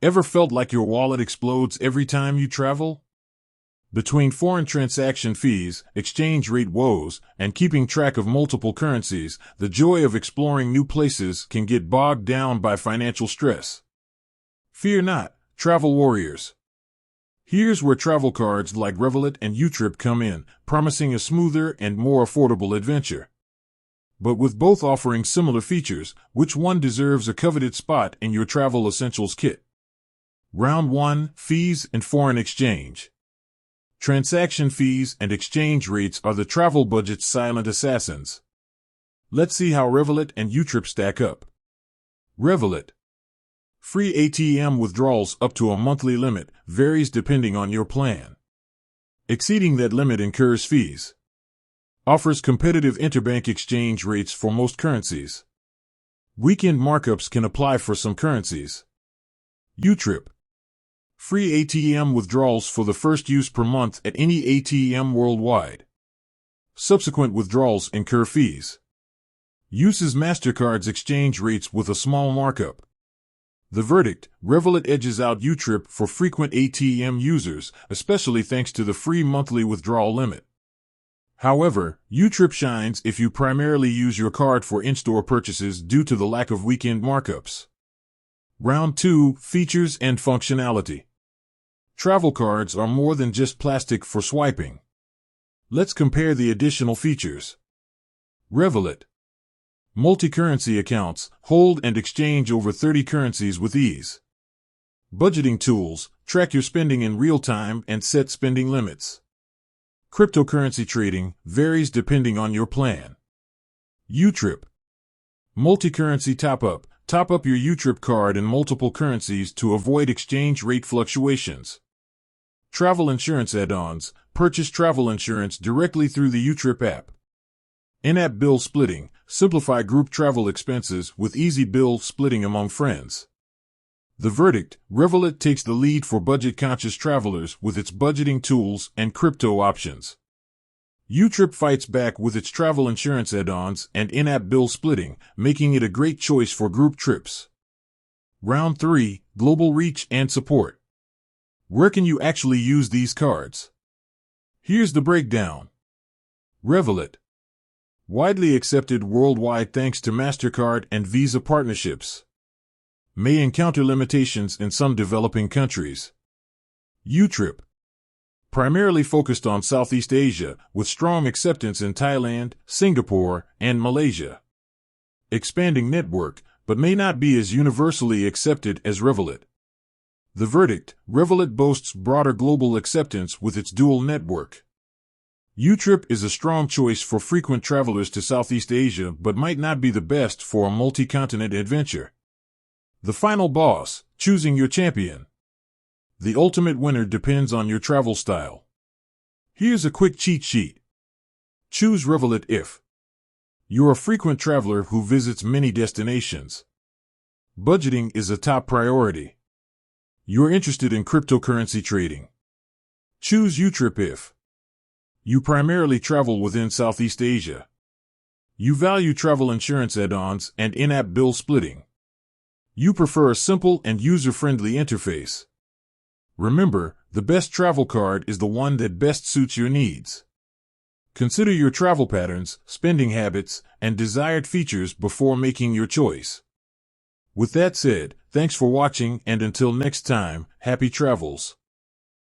Ever felt like your wallet explodes every time you travel? Between foreign transaction fees, exchange rate woes, and keeping track of multiple currencies, the joy of exploring new places can get bogged down by financial stress. Fear not, travel warriors. Here's where travel cards like Revolut and YouTrip come in, promising a smoother and more affordable adventure. But with both offering similar features, which one deserves a coveted spot in your travel essentials kit? Round 1: Fees and Foreign Exchange. Transaction fees and exchange rates are the travel budget's silent assassins. Let's see how Revolut and YouTrip stack up. Revolut. Free ATM withdrawals up to a monthly limit, varies depending on your plan. Exceeding that limit incurs fees. Offers competitive interbank exchange rates for most currencies. Weekend markups can apply for some currencies. YouTrip. Free ATM withdrawals for the first use per month at any ATM worldwide. Subsequent withdrawals incur fees. Uses MasterCard's exchange rates with a small markup. The verdict: Revolut edges out YouTrip for frequent ATM users, especially thanks to the free monthly withdrawal limit. However, YouTrip shines if you primarily use your card for in-store purchases due to the lack of weekend markups. Round 2: Features and Functionality. Travel cards are more than just plastic for swiping. Let's compare the additional features. Revolut. Multi-currency accounts, hold and exchange over 30 currencies with ease. Budgeting tools, track your spending in real time and set spending limits. Cryptocurrency trading, varies depending on your plan. YouTrip. Multi-currency top-up. Top up your YouTrip card in multiple currencies to avoid exchange rate fluctuations. Travel insurance add-ons. Purchase travel insurance directly through the YouTrip app. In-app bill splitting. Simplify group travel expenses with easy bill splitting among friends. The verdict: Revolut takes the lead for budget-conscious travelers with its budgeting tools and crypto options. YouTrip fights back with its travel insurance add-ons and in-app bill splitting, making it a great choice for group trips. Round 3: Global reach and support. Where can you actually use these cards? Here's the breakdown. Revolut. Widely accepted worldwide thanks to MasterCard and Visa partnerships. May encounter limitations in some developing countries. YouTrip. Primarily focused on Southeast Asia, with strong acceptance in Thailand, Singapore, and Malaysia. Expanding network, but may not be as universally accepted as Revolut. The verdict: Revolut boasts broader global acceptance with its dual network. YouTrip is a strong choice for frequent travelers to Southeast Asia but might not be the best for a multi-continent adventure. The final boss: choosing your champion. The ultimate winner depends on your travel style. Here's a quick cheat sheet. Choose Revolut if you're a frequent traveler who visits many destinations. Budgeting is a top priority. You're interested in cryptocurrency trading. Choose YouTrip if you primarily travel within Southeast Asia. You value travel insurance add-ons and in-app bill splitting. You prefer a simple and user-friendly interface. Remember, the best travel card is the one that best suits your needs. Consider your travel patterns, spending habits, and desired features before making your choice. With that said, thanks for watching, and until next time, happy travels.